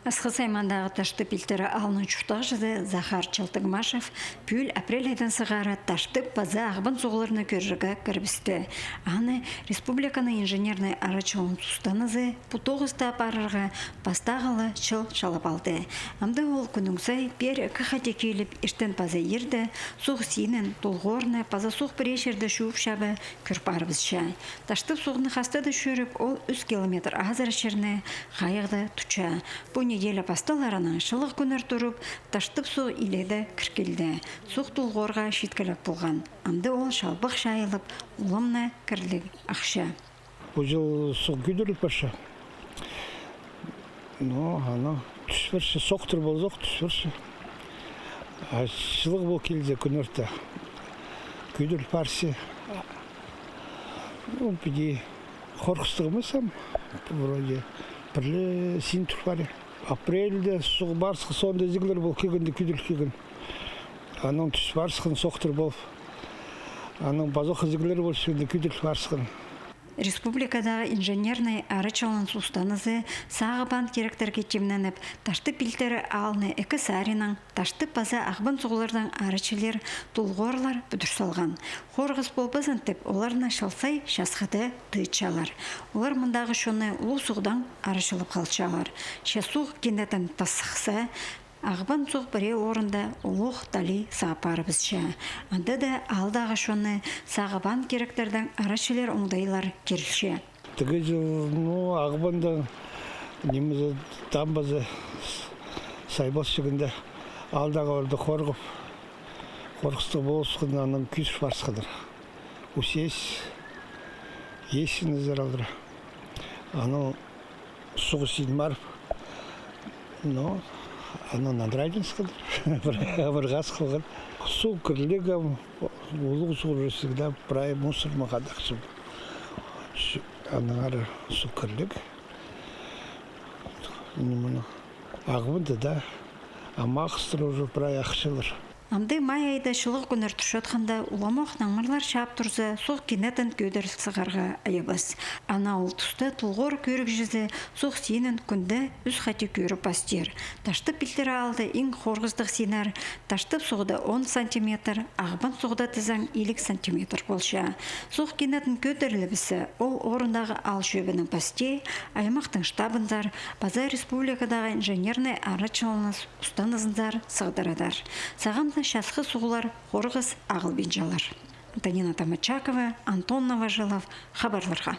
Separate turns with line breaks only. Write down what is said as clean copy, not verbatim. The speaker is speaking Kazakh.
Асқы саймандағы ташты пилтері алының чуқтағы жызы Захар Чалтыгмашев пүл апрель айдан сығары ташты база ағбын соғыларына көржігі кірбісті. Аны республиканы инженерный арачылын сұстанызы пұтоғызда апарырға бастағылы чыл шалап алды. Амды ол күніңсай бер қақате келіп іштен паза ерді, соғы синен, толғорны, паза соқ бірешерді шуып шабы күрпарбызша. Ташты соғыны қастады шөріп, ол 3 километр азыр шеріне қайықты тұча. Неделя пасталарынан шылық күнір тұрып, таштып соқ иледі кіркелді. Соқ тұлғорға шеткілік болған. Амды ол шалбық шайылып, ұлымны кірлік ақша.
Бұл жыл соқ күйдіріп барша. Түс бірші, соқтыр бол жоқ, түс бірші. Шылық бол келді күнірді. Күйдіріп баршы. Біде қорқыстығымызсам, бұроде бірлі син тұр бары. Апрельде суғы барсықы сонда зігілер бол кегінді күйділ кеген. Аның түс барсықын соқтыр бол. Аның базоқы зігілер бол шегінді күйділ барсықын.
Республикадағы инженерный арычалын сустанызы сағы банд керектерге темненіп, ташты пилтері алыны әкі саринан, ташты база ағбын соғылардан арычылер, тұлғорлар бүдір салған. Қорғыз болбызын тіп, оларына шалсай шасқыды тыйчалар. Олар мұндағы шоны ұлу суғдан арычылып қалчалар. Шасуқ кенетін тасықса, ағбан соқ бірі орында ұлық дали сапарыбызша. Анда да алдағы шоны сағыбан керектердің арашылер оңдайлар керілше.
Тігі жыл ағбанда немізі дамбазы сайбас жүгінде алдағы орды қорғып, қорғысты болысқын аның күш барсқыдыр. Усес, есін ізір алдыр. Аның сұғы сүйін марып, Аны Надрадинскыдыр, бірғас қылған. Су кірлігім, олық су жүрсігді бірай мусор мағадақшым. Аныңары су кірліг. Ағымды да, амақыстыр уже бірай ақшылыр.
Амды май айда шылық күнір тұршатқанда уламақ наңмырлар шап тұрзы соқ кенетін көдір сығарға айыбыз. Ана ол тұсты тұлғыр көрік жүзі соқ сенін күнді үз қате көріп бастер. Ташты пілтері алды ең қорғыздық сенер, таштып соғды 10 сантиметр, ағбан соғды тізаң 50 сантиметр болша. Соқ кенетін көдірлі бісі ол орындағы ал шөбінің пасте, аймақтың штабындар, База республикадағы инженерный арачылыңыз ұстанызындар сығдырадар. Сағамда шасқы суғылар қорғыз ағыл бенжалар. Антонина Тамачакова, Антон Новожилов, хабарларға.